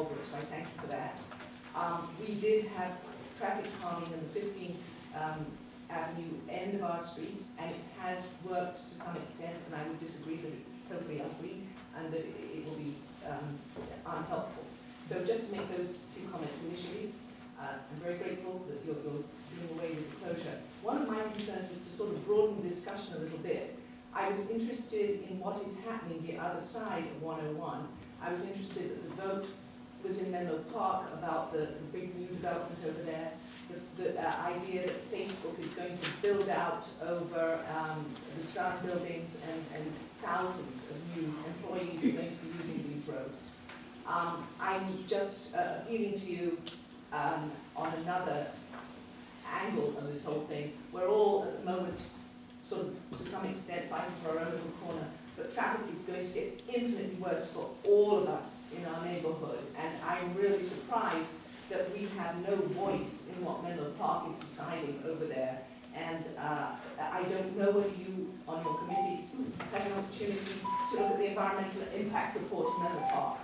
Holbrook, so I thank you for that. We did have traffic calming in the 15th Avenue end of our street, and it has worked to some extent, and I would disagree that it's totally ugly and that it will be unhelpful. So just to make those few comments initially, I'm very grateful that you're doing away with the closure. One of my concerns is to sort of broaden the discussion a little bit. I was interested in what is happening the other side of 101. I was interested that the vote was in Menlo Park about the big new development over there. The idea that Facebook is going to build out over the Sun buildings and thousands of new employees are going to be using these roads. I'm just appealing to you on another angle of this whole thing. We're all at the moment sort of to some extent fighting for our own little corner, but traffic is going to get infinitely worse for all of us in our neighborhood, and I'm really surprised that we have no voice in what Menlo Park is deciding over there. And I don't know whether you, on your committee, had an opportunity to look at the environmental impact report of Menlo Park,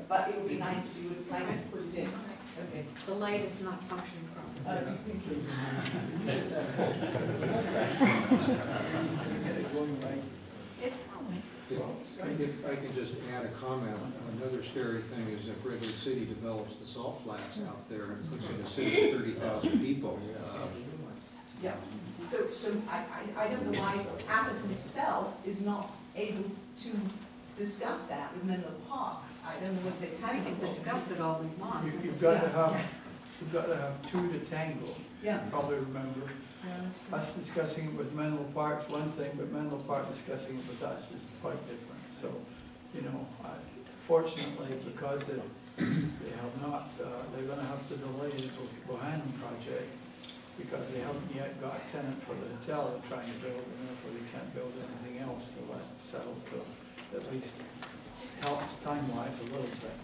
but it would be nice if you would kind of put it in. Okay. The light is not functioning properly. It's fine. If I can just add a comment, another scary thing is if Redwood City develops the salt flats out there and puts in a city of 30,000 people. Yeah. So I don't know why Atherton itself is not able to discuss that with Menlo Park. I don't know what they can Discuss it all we want. You've got to have two to tango. Yeah. Probably remember. Yeah, Us discussing it with Menlo Park's one thing, but Menlo Park discussing it with us is quite different. So, you know, fortunately, because they have not, they're going to have to delay the Bohannon project because they haven't yet got a tenant for the hotel they're trying to build, and therefore they can't build anything else till that's settled. So at least helps time-wise a little bit.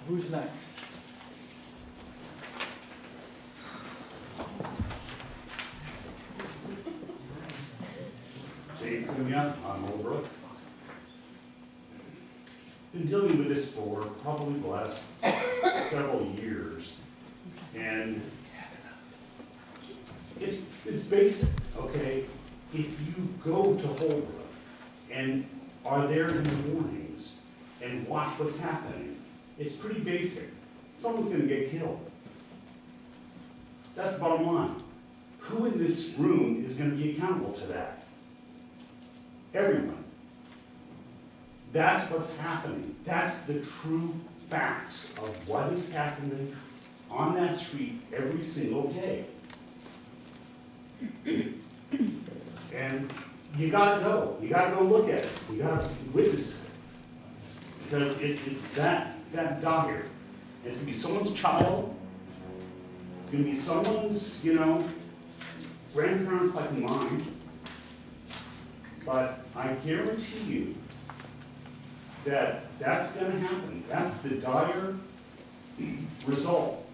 Who's next? Dave Cunha on Holbrook. Been dealing with this for probably the last several years, and it's basic, okay? If you go to Holbrook and are there in the mornings and watch what's happening, it's pretty basic. Someone's gonna get killed. That's the bottom line. Who in this room is gonna be accountable to that? Everyone. That's what's happening. That's the true facts of what is happening on that street every single day. And you gotta go. You gotta go look at it. You gotta witness it. Because it's that dire. It's gonna be someone's child. It's gonna be someone's, you know, grandparents like mine. But I guarantee you that that's going to happen. That's the dire result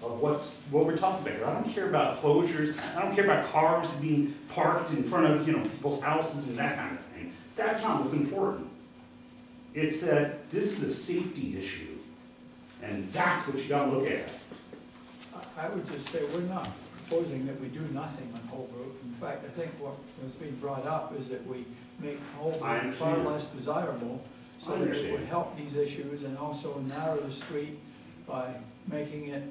of what we're talking about here. I don't care about closures. I don't care about cars being parked in front of, you know, people's houses and that kind of thing. That's not what's important. It's that this is a safety issue, and that's what you got to look at. I would just say we're not proposing that we do nothing on Holbrook. In fact, I think what was being brought up is that we make Holbrook far less desirable so that it would help these issues and also narrow the street by making it,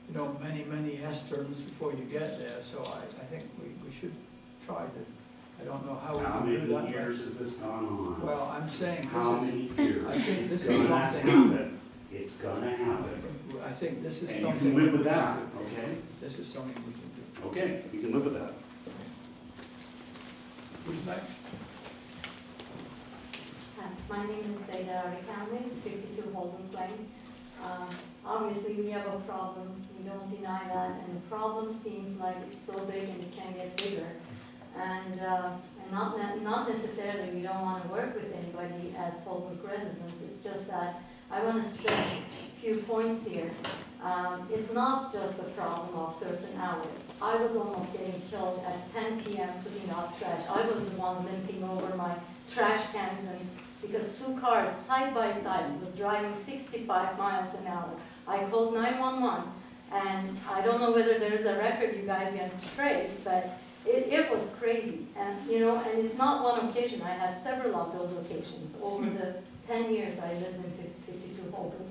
you know, many S-turns before you get there. So I think we should try to, I don't know how we can do that. How many years has this gone on? Well, I'm saying How many years? I think It's this is gonna something. happen. It's gonna happen. I think this is And something. you can live with that, okay? This is something we can do. Okay, you can live with that. Who's next? My name is Seda Rikamli, 52 Holden Lane. Obviously, we have a problem. We don't deny that, and the problem seems like it's so big and it can get bigger. And not necessarily we don't want to work with anybody as Holbrook residents. It's just that I want to stress a few points here. It's not just a problem of certain hours. I was almost getting killed at 10 p.m. putting out trash. I was the one limping over my trash cans and because two cars side by side was driving 65 miles an hour. I called 911, and I don't know whether there's a record you guys can trace, but it was crazy. And, you know, and it's not one occasion. I had several of those occasions over the 10 years I lived in 52 Holbrook.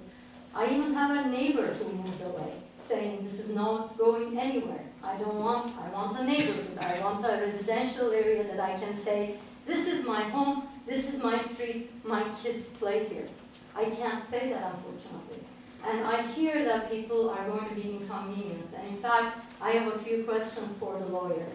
I even have a neighbor who moved away, saying this is not going anywhere. I want a neighborhood. I want a residential area that I can say, this is my home, this is my street, my kids play here. I can't say that, unfortunately. And I hear that people are going to be inconvenienced. And in fact, I have a few questions for the lawyer.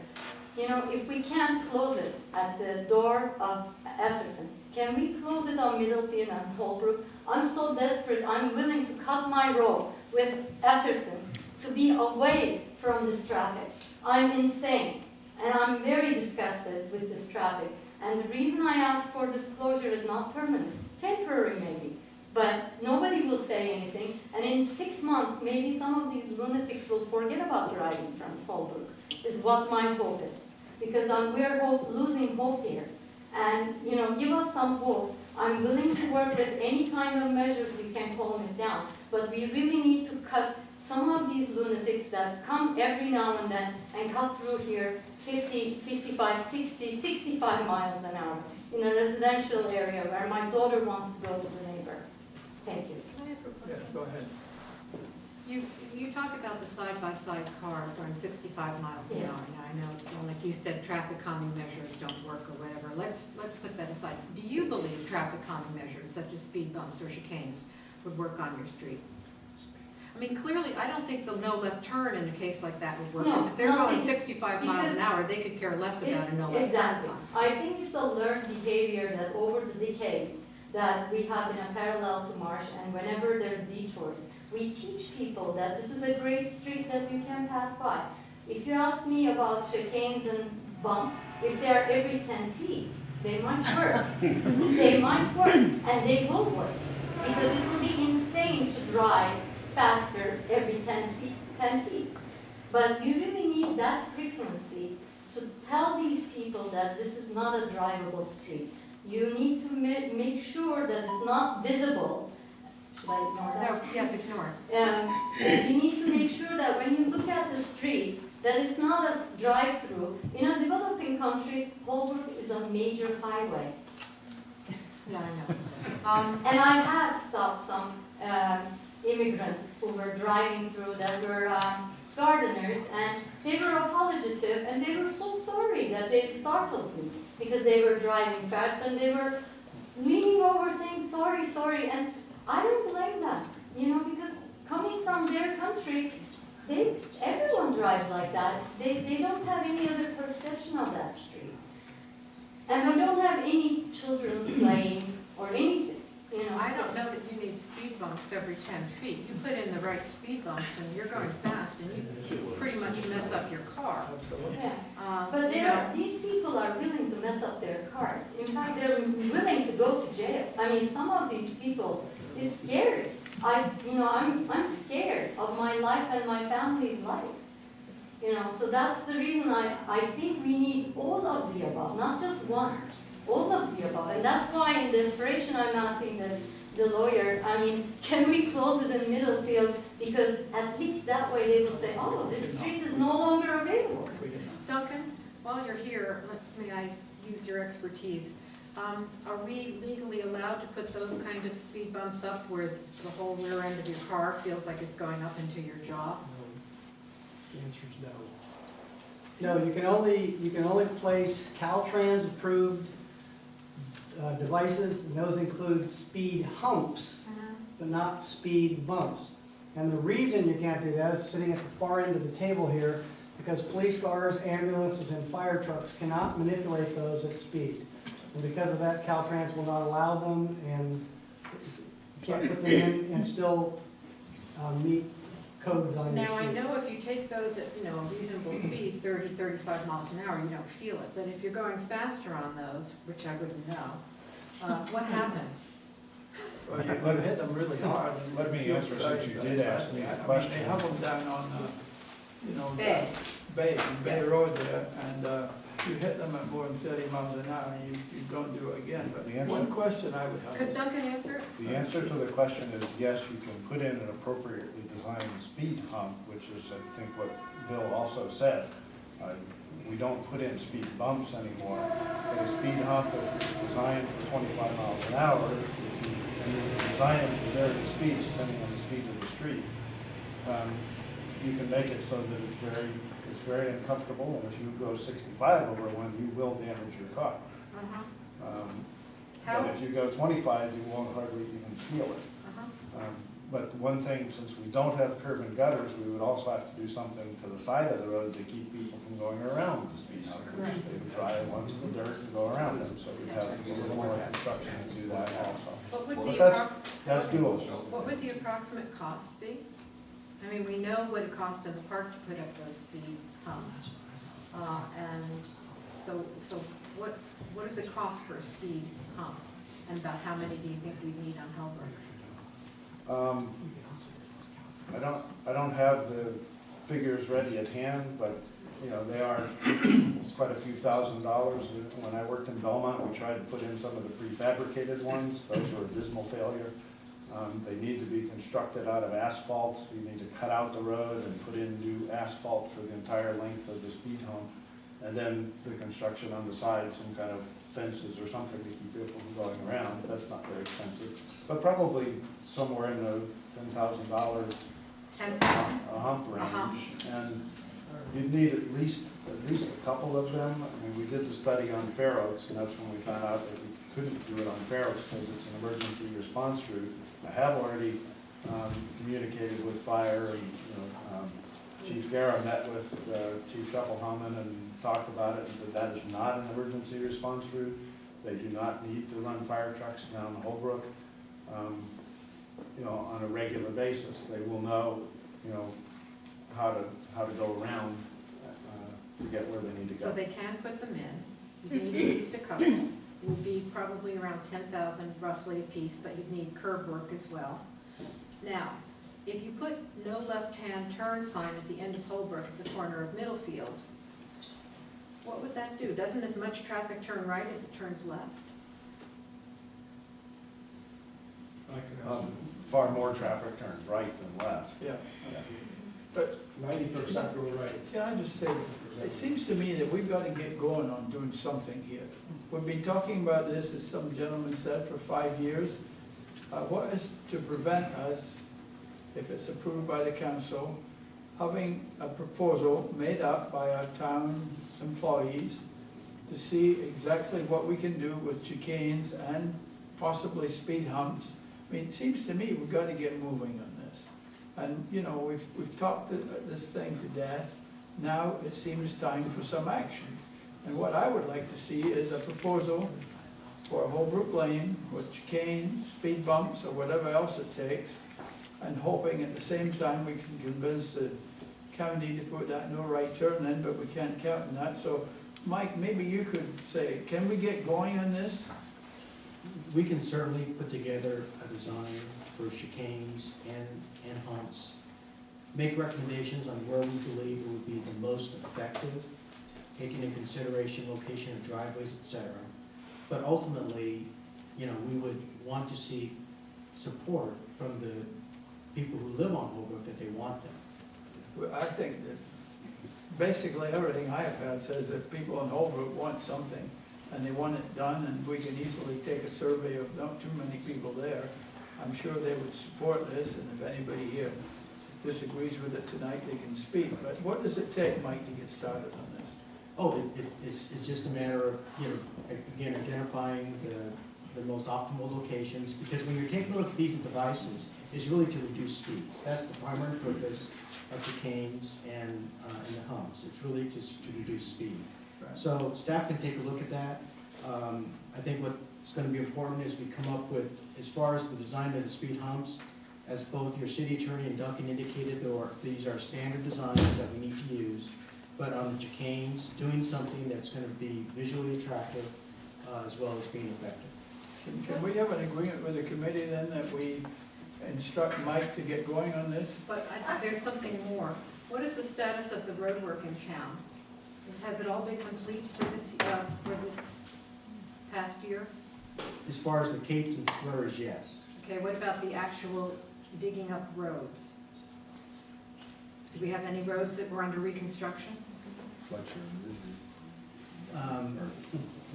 You know, if we can't close it at the door of Atherton, can we close it on Middlefield and Holbrook? I'm so desperate, I'm willing to cut my road with Atherton to be away from this traffic. I'm insane, and I'm very disgusted with this traffic. And the reason I ask for this closure is not permanent, temporary maybe, but nobody will say anything. And in 6 months, maybe some of these lunatics will forget about driving from Holbrook, is what my hope is. Because we're losing hope here. And, you know, give us some hope. I'm willing to work with any kind of measures we can calm it down, but we really need to cut some of these lunatics that come every now and then and cut through here 50, 55, 60, 65 miles an hour in a residential area where my daughter wants to go to the neighbor. Thank you. Can I ask a Yeah, question? go ahead. You talk about the side-by-side cars going 65 miles an Yes. hour. Now, I know, well, like you said, traffic calming measures don't work or whatever. Let's put that aside. Do you believe traffic calming measures such as speed bumps or chicanes would work on your street? I mean, clearly, I don't think the no left turn in a case like that would work. No, Because if they're going nothing. 65 miles an Because hour, they could care less about a no left turn Exactly. sign. I think it's a learned behavior that over the decades that we have in a parallel to Marsh, and whenever there's detours, we teach people that this is a great street that you can pass by. If you ask me about chicanes and bumps, if they're every 10 feet, they might work. They might work, and they will work. Because it would be insane to drive faster every 10 feet. But you really need that frequency to tell these people that this is not a drivable street. You need to make sure that it's not visible. Should I ignore that? No, yes, ignore it. You need to make sure that when you look at the street, that it's not a drive-through. In a developing country, Holbrook is a major highway. Yeah, I know. And I have stopped some immigrants who were driving through that were gardeners, and they were apologetic, and they were so sorry that they startled me because they were driving fast, and they were leaning over saying, sorry, sorry, and I don't blame them, you know, because coming from their country, everyone drives like that. They don't have any other perception of that street. And we don't have any children playing or anything, you know. I don't know that you need speed bumps every 10 feet. You put in the right speed bumps and you're going fast and you pretty much mess up your car. Absolutely. Yeah. But You know, these people are willing to mess up their cars. In fact, they're willing to go to jail. I mean, some of these people, it's scary. I'm scared of my life and my family's life. You know, so that's the reason I think we need all of the above, not just one, all of the above. And that's why in desperation I'm asking the lawyer, I mean, can we close it in Middlefield? Because at least that way they will say, oh, this street is no longer available. Duncan, while you're here, may I use your expertise? Are we legally allowed to put those kind of speed bumps up where the whole rear end of your car feels like it's going up into your jaw? The answer is no. No, you can only place Caltrans approved devices, and those include speed humps, but not speed bumps. And the reason you can't do that is sitting at the far end of the table here, because police cars, ambulances, and fire trucks cannot manipulate those at speed. And because of that, Caltrans will not allow them, and you can't put them in and still meet codes on your Now, I street. know if you take those at, a reasonable speed, 30, 35 miles an hour, you don't feel it. But if you're going faster on those, which I wouldn't know, what happens? Well, you hit them really hard. and Let me it feels answer, very since you bad. did ask me a I mean, question. they have them down on, Bay. Bay Road there, and you hit them at more than 30 miles an hour, and you don't do it again. But The answer- one question I would have Could is, Duncan answer it? The answer to the question is yes, you can put in an appropriately designed speed hump, which is, I think, what Bill also said. We don't put in speed bumps anymore, but a speed hump, if it's designed for 25 miles an hour, if you design them for varying speeds, depending on the speed of the street, you can make it so that it's very uncomfortable, and if you go 65 over one, you will damage your car. Uh-huh. But if you go 25, you won't hardly even feel it. Uh-huh. But one thing, since we don't have curb and gutters, we would also have to do something to the side of the road to keep people from going around the speed hump. Which they would drive onto the dirt and go around them, so we'd have a little more construction to do that also. What would But the, that's doable. what would the approximate cost be? I mean, we know what it cost in the park to put up those speed humps. And so what does it cost for a speed hump? And about how many do you think we need on Hellbrook? I don't have the figures ready at hand, but, you know, it's quite a few $1,000s. When I worked in Belmont, we tried to put in some of the prefabricated ones. Those were a dismal failure. They need to be constructed out of asphalt. You need to cut out the road and put in new asphalt for the entire length of the speed hump. And then the construction on the side, some kind of fences or something to keep people from going around. That's not very expensive, but probably somewhere in the $10,000 a hump range. And you'd need at least a couple of them. I mean, we did the study on Fair Oaks, and that's when we found out that we couldn't do it on Fair Oaks because it's an emergency response route. I have already communicated with fire, and Chief Guerra met with Chief Shufflehammond and talked about it, and that is not an emergency response route. They do not need to run fire trucks down Holbrook, on a regular basis. They will know, how to go around to get where they need to go. So they can put them in. You need at least a couple. It would be probably around 10,000 roughly a piece, but you'd need curb work as well. Now, if you put no left-hand turn sign at the end of Holbrook at the corner of Middlefield, what would that do? Doesn't as much traffic turn right as it turns left? Far more traffic turns right than left. yeah. Yeah. But 90% go right. can I just say, it seems to me that we've got to get going on doing something here. We've been talking about this, as some gentleman said, for 5 years. What is to prevent us, if it's approved by the council, having a proposal made up by our town employees to see exactly what we can do with chicanes and possibly speed humps? I mean, it seems to me we've got to get moving on this. And, we've talked this thing to death. Now it seems time for some action. And what I would like to see is a proposal for Holbrook Lane with chicanes, speed bumps, or whatever else it takes, and hoping at the same time we can convince the county to put that no right turn in, but we can't count on that. So, Mike, maybe you could say, can we get going on this? We can certainly put together a design for chicanes and humps, make recommendations on where we believe it would be the most effective, taking into consideration location of driveways, etc. But ultimately, we would want to see support from the people who live on Holbrook that they want them. Well, I think that basically everything I have had says that people in Holbrook want something, and they want it done, and we can easily take a survey of not too many people there. I'm sure they would support this, and if anybody here disagrees with it tonight, they can speak. But what does it take, Mike, to get started on this? Oh, it's just a matter of, again, identifying the most optimal locations, because when you're taking a look at these devices, it's really to reduce speeds. That's the primary purpose of chicanes and the humps. It's really to reduce speed. Right. So staff can take a look at that. I think what's going to be important is we come up with, as far as the design of the speed humps, as both your city attorney and Duncan indicated, these are standard designs that we need to use. But on the chicanes, doing something that's going to be visually attractive as well as being effective. Can we have an agreement with the committee then that we instruct Mike to get going on this? But there's something more. What is the status of the road work in town? Has it all been complete for this past year? As far as the capes and slurs, yes. Okay, what about the actual digging up roads? Do we have any roads that were under reconstruction?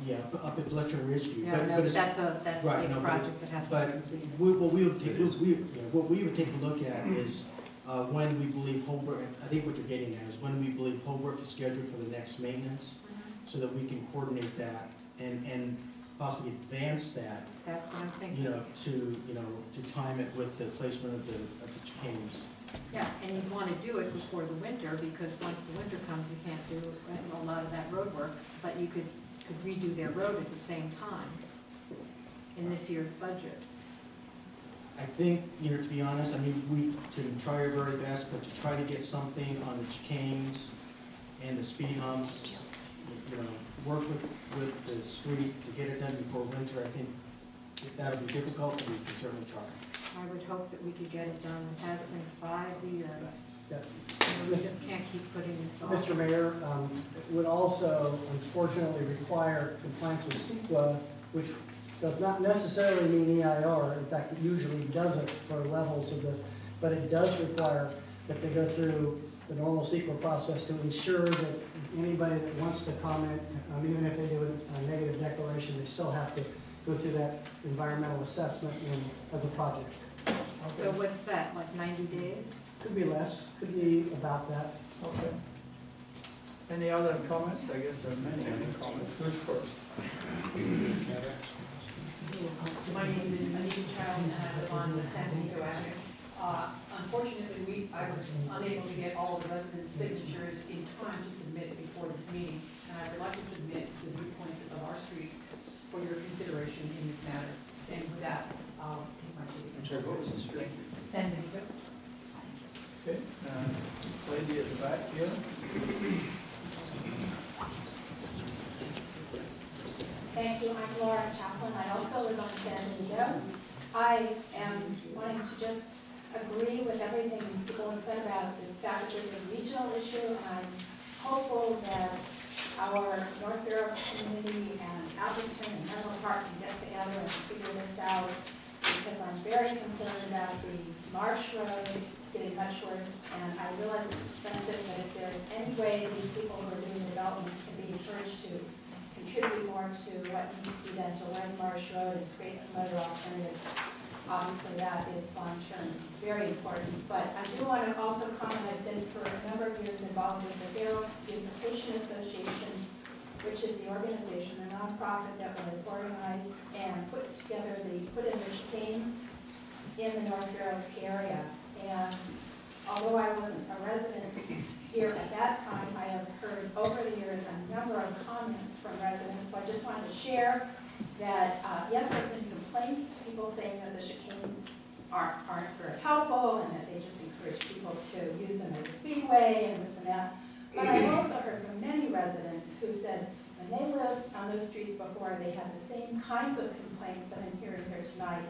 Yeah, up at Fletcher and Ridgeview. Yeah, no, but it's- that's a Right, big no, but- project that has to But be completed. what we would take, what we would take a look at is when we believe Holbrook, I think what you're getting at is when we believe Holbrook is scheduled for the next maintenance, so that we can coordinate that and possibly advance that, That's what I'm thinking. to time it with the placement of the chicanes. Yeah, and you'd want to do it before the winter, because once the winter comes, you can't do a lot of that road work, but you could redo their road at the same time in this year's budget. I think, to be honest, I mean, we can try our very best, but to try to get something on the chicanes and the speed humps, work with the street to get it done before winter, I think that'll be difficult, but we can certainly try. I would hope that we could get it done. It has been 5 years. Yeah. We just can't keep putting this off. Mr. Mayor, it would also unfortunately require compliance with CEQA, which does not necessarily mean EIR. In fact, it usually doesn't for levels of this, but it does require that they go through the normal CEQA process to ensure that anybody that wants to comment, even if they do a negative declaration, they still have to go through that environmental assessment as a project. So what's that, like 90 days? Could be less, could be about that. Okay. Any other comments? I guess there are many other comments. Who's first? My name is Anita Child, and I live on San Benito Avenue. Unfortunately, I was unable to get all of the residents' signatures in time to submit before this meeting, and I would like to submit the viewpoints of our street for your consideration in this matter. And with that, I'll take my seat. I'm sorry, what was the street? San Benito. Okay, lady at the back here. Thank you. I'm Laura Chaplin. I also live on San Benito. I am wanting to just agree with everything people have said about the fact that this is a regional issue. I'm hopeful that our North Europe community and Atherton and Menlo Park can get together and figure this out, because I'm very concerned about the Marsh Road getting much worse, and I realize it's expensive, but if there's any way these people who are doing developments can be encouraged to contribute more to what needs to be done to Land Marsh Road and create some other alternatives, obviously that is long-term very important. But I do want to also comment, I've been for a number of years involved with the Barrels Beautification Association, which is the organization, a nonprofit that was organized and put in the chicanes in the North Barrels area. And although I wasn't a resident here at that time, I have heard over the years a number of comments from residents. So I just wanted to share that, yes, there have been complaints, people saying that the chicanes aren't very helpful and that they just encourage people to use them as a speedway and this and that. But I've also heard from many residents who said when they lived on those streets before, they had the same kinds of complaints that I'm hearing here tonight,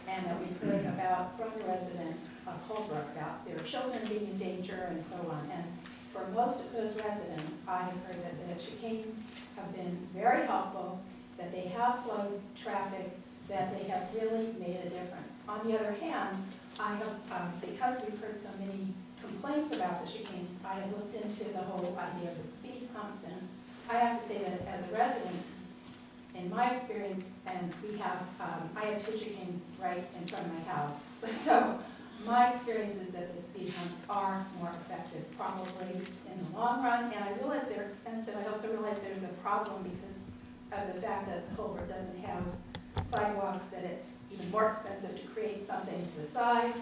and that we've heard about from the residents of Holbrook, about their children being in danger and so on. And for most of those residents, I have heard that the chicanes have been very helpful, that they have slowed traffic, that they have really made a difference. On the other hand, I have, because we've heard so many complaints about the chicanes, I have looked into the whole idea of the speed humps, and I have to say that as a resident, in my experience, and I have 2 chicanes right in front of my house, so my experience is that the speed humps are more effective probably in the long run, and I realize they're expensive. I also realize there's a problem because of the fact that Holbrook doesn't have sidewalks, that it's even more expensive to create something to the side.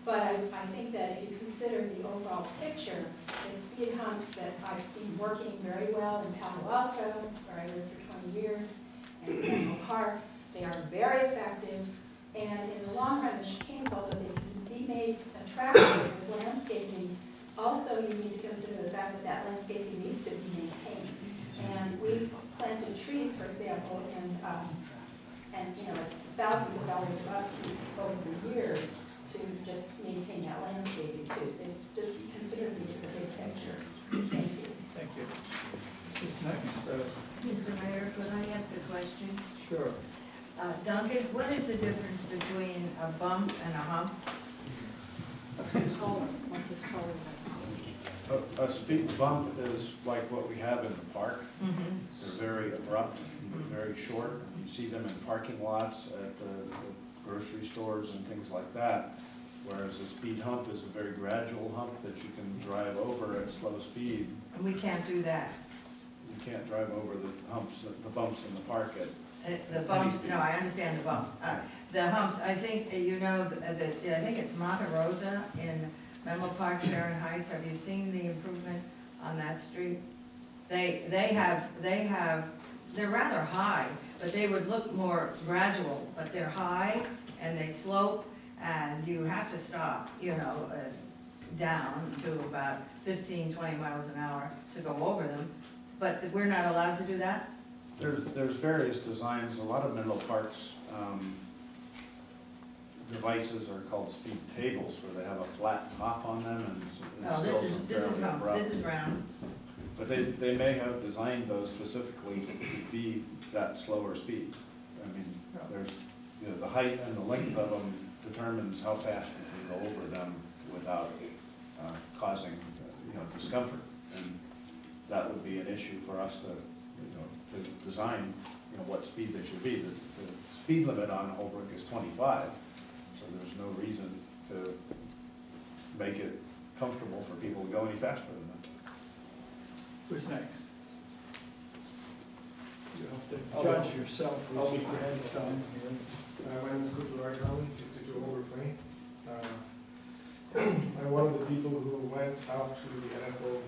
But I think that if you consider the overall picture, the speed humps that I've seen working very well in Palo Alto, where I lived for 20 years, and in Menlo Park, they are very effective. And in the long run, the chicanes, although they can be made attractive with landscaping, also you need to consider the fact that that landscaping needs to be maintained. And we planted trees, for example, and it's thousands of dollars of upkeep over the years to just maintain that landscaping too. So just consider these as a big picture. Thank you. Thank Who's next? Mr. Mayor, could I ask a question? Sure. Duncan, what is the difference between a bump and a hump? Taller, like this taller. A speed bump is like what we have in the park. They're very abrupt, very short. You see them in parking lots at the grocery stores and things like that. Whereas a speed hump is a very gradual hump that you can drive over at slow speed. And we can't do that. You can't drive over the humps, the bumps in the park at, The bumps, no, I understand the bumps. The humps, I think, you know, I think it's Monte Rosa in Menlo Park, Sharon Heights. Have you seen the improvement on that street? They're rather high, but they would look more gradual, but they're high and they slope and you have to stop, you know, down to about 15, 20 miles an hour to go over them. But we're not allowed to do that? there's various designs. A lot of Menlo Park's devices are called speed tables, where they have a flat top on them and Oh, still some fairly abrupt. This is round. But they may have designed those specifically to be that slower speed. I mean, there's, you know, the height and the length of them determines how fast you can go over them without causing, you know, discomfort. And that would be an issue for us to, you know, to design, you know, what speed they should be. The speed limit on Holbrook is 25, so there's no reason to make it comfortable for people to go any faster than that. Who's next? You have to judge yourself. I'll be Who's quick. ahead of time here. My name is Kutular County, 52 Holbrook Lane. I'm one of the people who went out to the NFL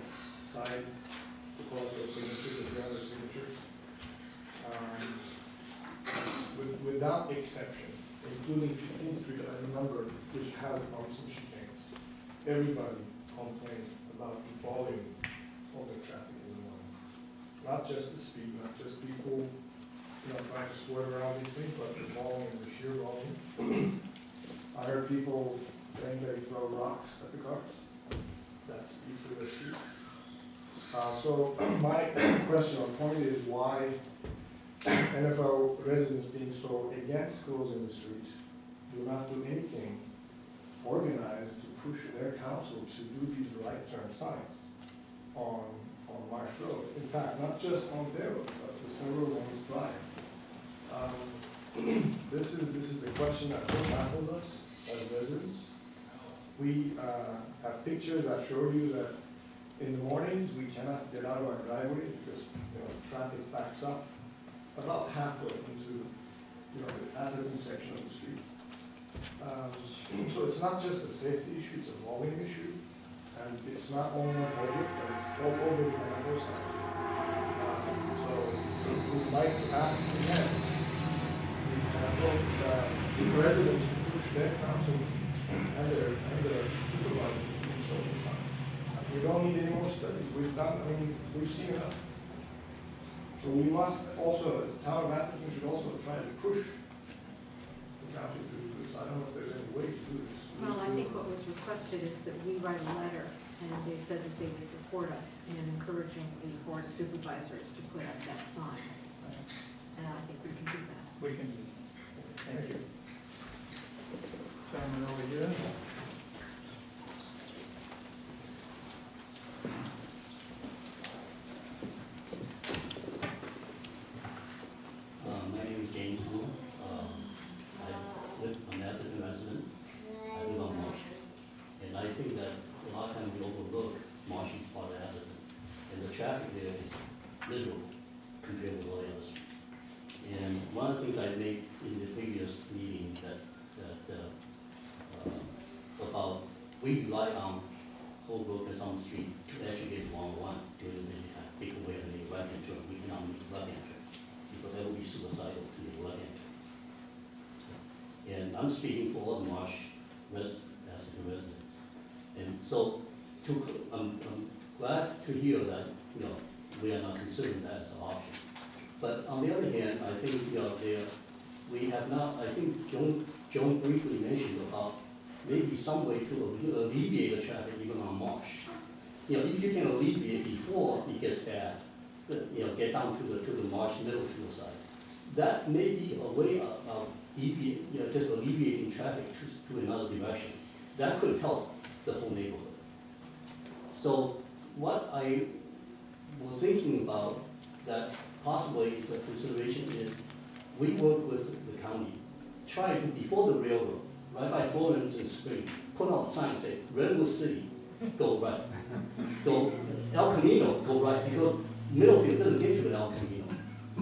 side to cause those signatures, the other signatures. Without exception, including 15th Street, I remember, which has bumps and chicanes, everybody complained about the volume of the traffic in the morning. Not just the speed, not just people, you know, trying to swerve around these things, but the volume, the sheer volume. I heard people saying they throw rocks at the cars. That's easily the street. So my question or point is why NFL residents being so against closing the street do not do anything organized to push their council to do these right turn signs on Marsh Road. In fact, not just on their road, but the several lanes drive. This is the question that so baffles us as residents. We have pictures that show you that in the mornings, we cannot get out of our driveway because, you know, traffic backs up about halfway into, you know, the Atherton section of the street. So it's not just a safety issue, it's a volume issue. And it's not only on Holbrook, but it's all over the NFL side. So we'd like to ask again, the residents to push their council and their supervisors to install the signs. We don't need any more studies. We've seen enough. So we must also, the town of Atherton should also try to push the county to do this. I don't know if there's any way to do this. Well, I think what was requested is that we write a letter, and they said that they would support us in encouraging the board of supervisors to put up that sign. And I think we can do that. We can do that. Thank you. Gentleman over here. My name is James Wu. I live, I'm an Atherton resident. I live on Marsh. And I think that a lot of times we overlook Marsh is part of Atherton. And the traffic there is miserable compared with all the others. And one of the things I made in the previous meeting about, we rely on Holbrook and some street to actually get 101 during the busy time. People where they right into it, we cannot make right into it. Because that would be suicidal to the right into it. And I'm speaking for all the Marsh residents. And so I'm glad to hear that, you know, we are not considering that as an option. But on the other hand, I think, you know, we have not, I think Joan briefly mentioned about maybe some way to alleviate the traffic even on Marsh. You know, if you can alleviate before it gets bad, get down to the marsh Middlefield side, that may be a way of just alleviating traffic to another direction. That could help the whole neighborhood. So what I was thinking about that possibly is a consideration is we work with the county, try to, before the railroad, right by Florence and Spring, put out a sign say, Redwood City, go right. Go El Camino, go right, because Middlefield doesn't get you to El Camino.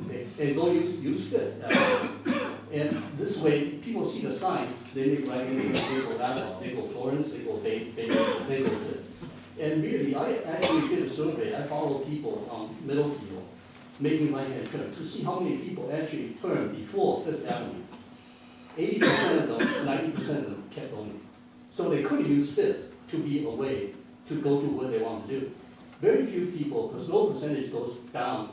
Okay? And go use Fifth Avenue. And this way, people see the sign, they make right, they go that way, they go Florence, they go they go Fifth. And really, I actually did a survey, I followed people on Middlefield, making right-hand turn, to see how many people actually turned before Fifth Avenue. 80% of them, 90% of them kept going. So they could use Fifth to be a way to go to where they want to do. Very few people, because low percentage goes down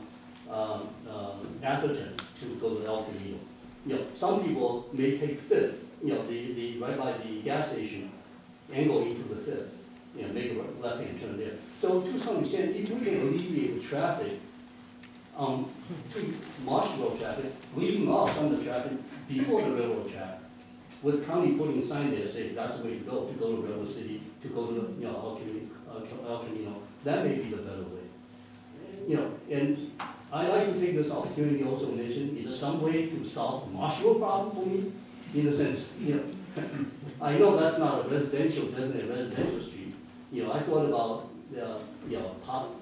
Atherton to go to El Camino. You know, some people may take Fifth, the right by the gas station, and go into the Fifth, make a left-hand turn there. So to some extent, if we can alleviate the traffic, to Marsh Road traffic, leaving off some of the traffic before the railroad track, with county putting a sign there saying that's the way to go to Railroad City, to go to El Camino, that may be the better way. And I like to take this opportunity also to mention, is there some way to solve the Marsh Road problem for me? In the sense, I know that's not a residential, designated residential street. I thought about,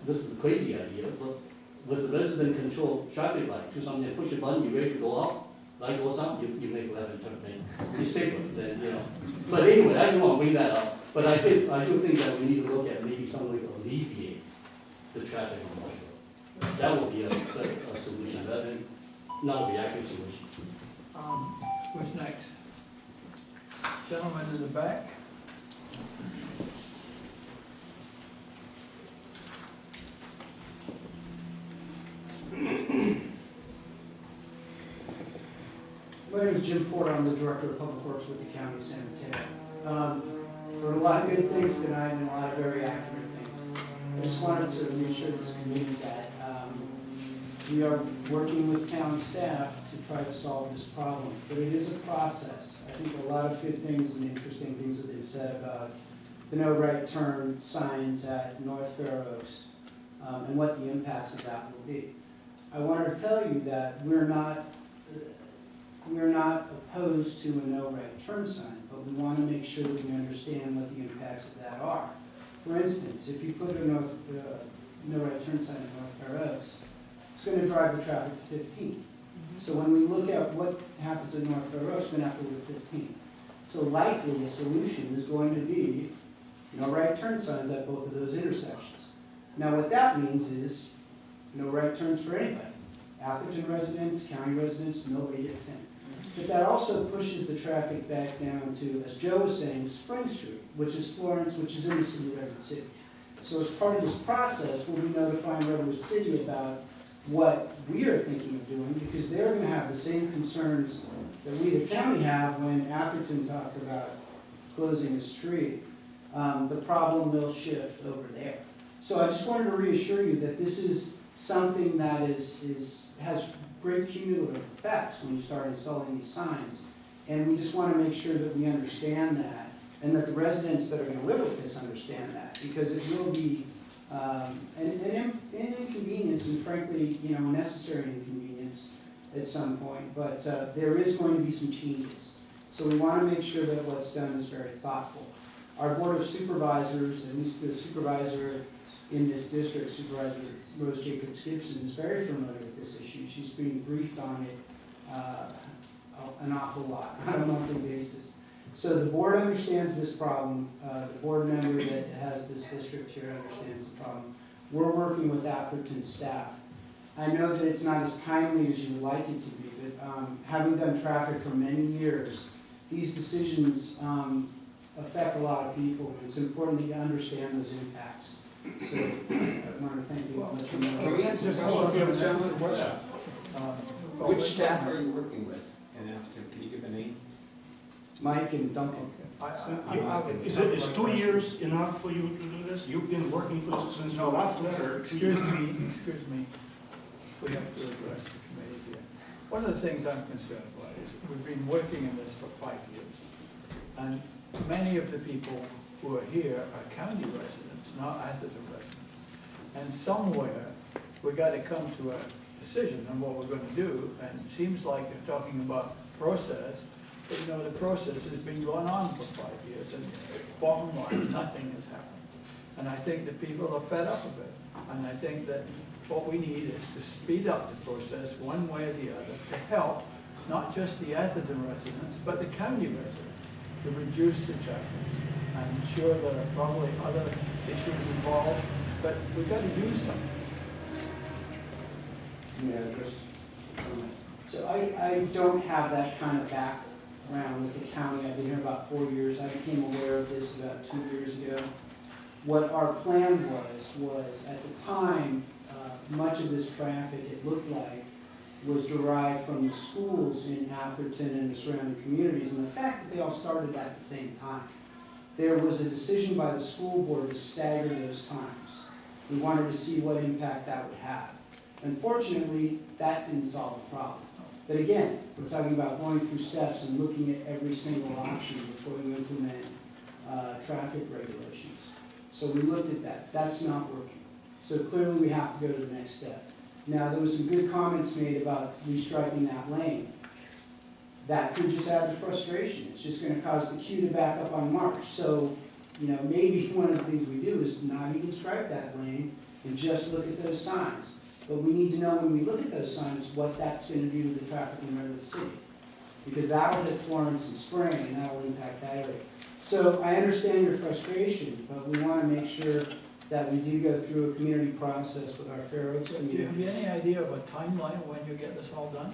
this is a crazy idea, but with the resident control traffic light, to something, push a button, you're ready to go up, light goes up, you make a left and turn thing. It's safer than, But anyway, I just want to bring that up. But I do think that we need to look at maybe some way to alleviate the traffic on Marsh Road. That would be a solution, rather than not a reactive solution. Who's next? Gentleman in the back. My name is Jim Porter, I'm the Director of Public Works with the County of San Mateo. There were a lot of good things tonight and a lot of very accurate things. I just wanted to reassure this community that we are working with town staff to try to solve this problem, but it is a process. I think a lot of good things and interesting things have been said about the no right turn signs at North Fair Oaks and what the impacts of that will be. I wanted to tell you that we're not opposed to a no right turn sign, but we want to make sure that we understand what the impacts of that are. For instance, if you put a no right turn sign at North Fair Oaks, it's going to drive the traffic to 15. So when we look at what happens at North Fair Oaks, we're going to have to look at 15. So likely a solution is going to be no right turn signs at both of those intersections. Now what that means is no right turns for anybody. Atherton residents, county residents, nobody gets in. But that also pushes the traffic back down to, as Joe was saying, Spring Street, which is Florence, which is in the city of Redwood City. So as part of this process, we'll be notifying Redwood City about what we are thinking of doing, because they're going to have the same concerns that we, the county, have when Atherton talks about closing a street. The problem will shift over there. So I just wanted to reassure you that this is something that has great cumulative effects when you start installing these signs. And we just want to make sure that we understand that, and that the residents that are going to live with this understand that, because it will be an inconvenience, and frankly, a necessary inconvenience at some point, but there is going to be some changes. So we want to make sure that what's done is very thoughtful. Our Board of Supervisors, at least the supervisor in this district, Supervisor Rose Jacobs Gibson, is very familiar with this issue. She's being briefed on it an awful lot on a monthly basis. So the board understands this problem. The board member that has this district here understands the problem. We're working with Atherton staff. I know that it's not as timely as you would like it to be, but having done traffic for many years, these decisions affect a lot of people. It's important that you understand those impacts. So I want to thank you all. Can we answer the question? Which staff are you working with in Atherton? Can you give a name? Mike and Duncan. Is 2 years enough for you to do this? You've been working for this since your last letter. Excuse me. We have to address the committee here. One of the things I'm concerned about is we've been working in this for 5 years. And many of the people who are here are county residents, not Atherton residents. And somewhere, we got to come to a decision on what we're going to do. And it seems like you're talking about process, but you know, the process has been going on for 5 years. And bottom line, nothing has happened. And I think that people are fed up of it. And I think that what we need is to speed up the process one way or the other to help not just the Atherton residents, but the county residents to reduce the traffic. I'm sure there are probably other issues involved, but we've got to do something. So I don't have that kind of background with the county. I've been here about 4 years. I became aware of this about 2 years ago. What our plan was at the time, much of this traffic, it looked like, was derived from the schools in Atherton and the surrounding communities, and the fact that they all started at the same time. There was a decision by the school board to stagger those times. We wanted to see what impact that would have. Unfortunately, that didn't solve the problem. But again, we're talking about going through steps and looking at every single option before you implement traffic regulations. So we looked at that. That's not working. So clearly we have to go to the next step. Now, there was some good comments made about restriping that lane. That could just add to frustration. It's just going to cause the queue to back up on March. So, you know, maybe one of the things we do is not even stripe that lane and just look at those signs. But we need to know when we look at those signs what that's going to do to the traffic in Redwood City. Because that will hit Florence and Spring and that will impact that area. So I understand your frustration, but we want to make sure that we do go through a community process with our Fair Oaks Do you community. have any idea of a timeline when you get this all done?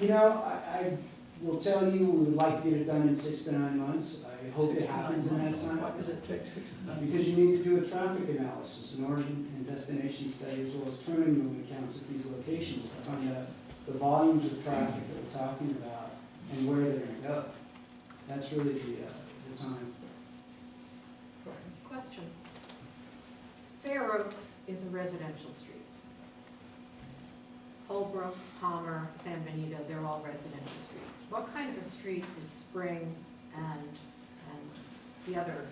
You know, I will tell you, we would like to get it done in 6 to 9 months. I hope it happens in that time. Why does it take 6 to 9 months? Because you need to do a traffic analysis, an origin and destination study, as well as turning movement counts at these locations to find out the volumes of traffic that we're talking about and where they're going to go. That's really the time. Question. Fair Oaks is a residential street. Holbrook, Palmer, San Benito, they're all residential streets. What kind of a street is Spring and the other?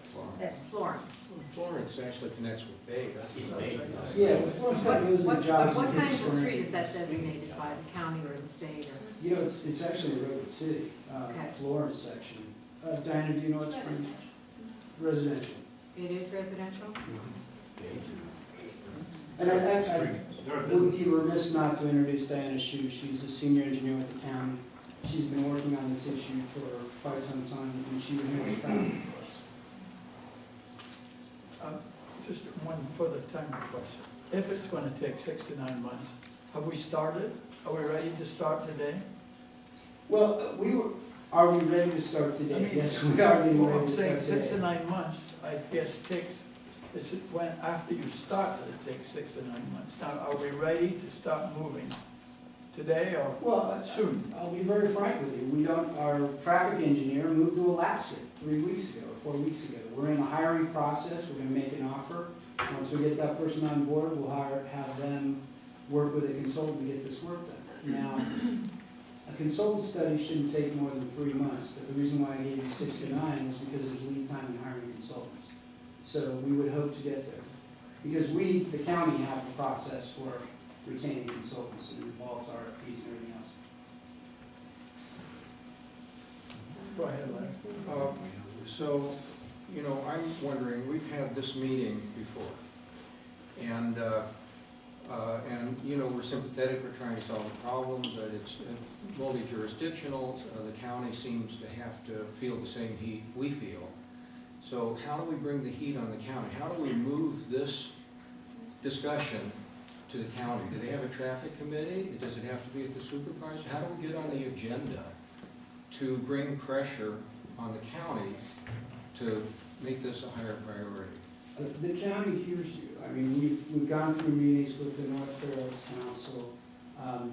Florence. Florence actually connects with Bay. It's Bay. Yeah, the Florence County goes in What jobs. kind with of a Spring. street is that designated by the county or the state or? You know, it's actually Redwood City, Okay. Florence section. Diana, do you know what Spring? Residential. It is residential? And I would be remiss not to introduce Diana Shu. She's a senior engineer with the county. She's been working on this issue for quite some time, and she would handle traffic for us. Just one further time question. If it's going to take 6 to 9 months, have we started? Are we ready to start today? Well, are we ready to start today? I mean, Yes, we are getting Well, ready I'm to saying start 6 to today. 9 months, I guess takes, is it when, after you start, that it takes 6 to 9 months. Now, are we ready to start moving today or Well, soon? I'll be very frank with you. Our traffic engineer moved to Alaska 3 weeks ago, or 4 weeks ago. We're in the hiring process. We're gonna make an offer. Once we get that person on board, we'll have them work with a consultant to get this work done. Now, a consultant study shouldn't take more than 3 months, but the reason why I gave you 6 to 9 is because there's lead time in hiring consultants. So we would hope to get there. Because we, the county, have a process for retaining consultants, and it involves RFPs and everything else. Go ahead, Larry. So, you know, I'm wondering, we've had this meeting before, and, you know, we're sympathetic, we're trying to solve a problem, but it's multi-jurisdictional. The county seems to have to feel the same heat we feel. So how do we bring the heat on the county? How do we move this discussion to the county? Do they have a traffic committee? Does it have to be at the supervisor? How do we get on the agenda to bring pressure on the county to make this a higher priority? The county hears you. I mean, we've gone through meetings with the North Fair Oaks Council.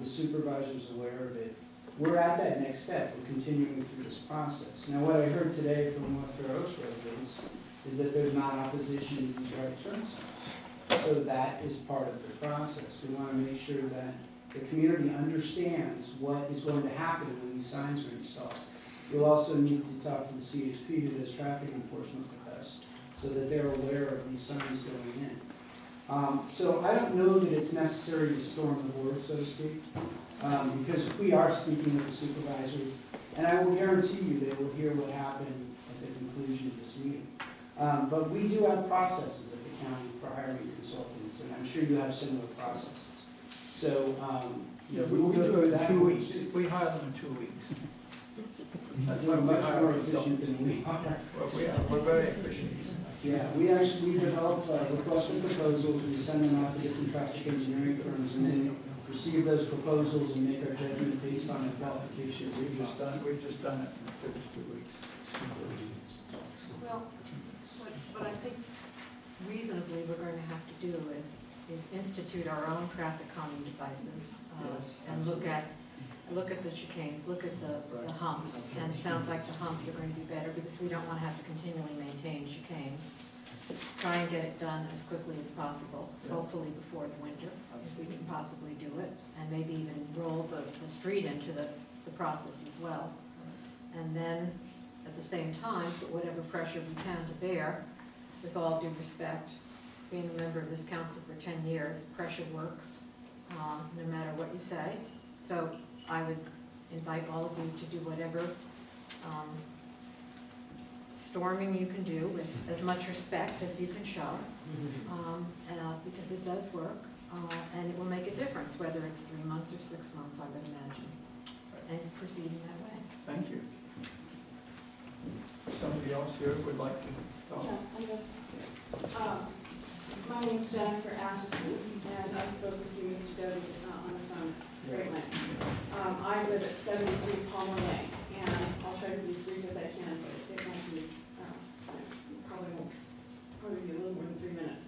The supervisor's aware of it. we're at that next step, we're continuing through this process. Now, what I heard today from North Fair Oaks residents is that there's not opposition to these right turn signs. So that is part of the process. We want to make sure that the community understands what is going to happen when these signs are installed. We'll also need to talk to the CHP who does traffic enforcement with us, so that they're aware of these signs going in. So I don't know that it's necessary to storm the board, so to speak, because we are speaking with the supervisors, and I will guarantee you they will hear what happened at the conclusion of this meeting. But we do have processes at the county for hiring consultants, and I'm sure you have similar processes. So, Yeah, we will we go do through it in that. 2 weeks. We hire them in 2 weeks. That's We're why we much hire more efficient consultants. than we are. Well, we're very efficient. Yeah, we develop requests for proposals, we send them out to different traffic engineering firms, and then receive those proposals and make our judgment based on the qualifications. We've just done it for just 2 weeks. Well, what I think reasonably we're going to have to do is institute our own traffic calming devices. Yes, And look at the chicanes, look at the humps. And it sounds like the humps are going to be better because we don't want to have to continually maintain chicanes. Try and get it done as quickly as possible, hopefully before the winter, if we can possibly do it. And maybe even roll the street into the process as well. And then, at the same time, put whatever pressure we can to bear, with all due respect. Being a member of this council for 10 years, pressure works, no matter what you say. So I would invite all of you to do whatever storming you can do with as much respect as you can show, because it does work, and it will make a difference, whether it's 3 months or 6 months, I would imagine, and proceeding that way. Thank you. Somebody else here would like to talk? My name is Jennifer Atherton, and I spoke with you, Mr. Doty, on the phone. Great length. I live at 73 Palmer Lane, and I'll try to be as brief as I can, but it won't be, probably be a little more than 3 minutes.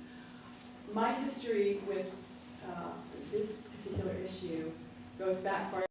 My history with this particular issue goes back far.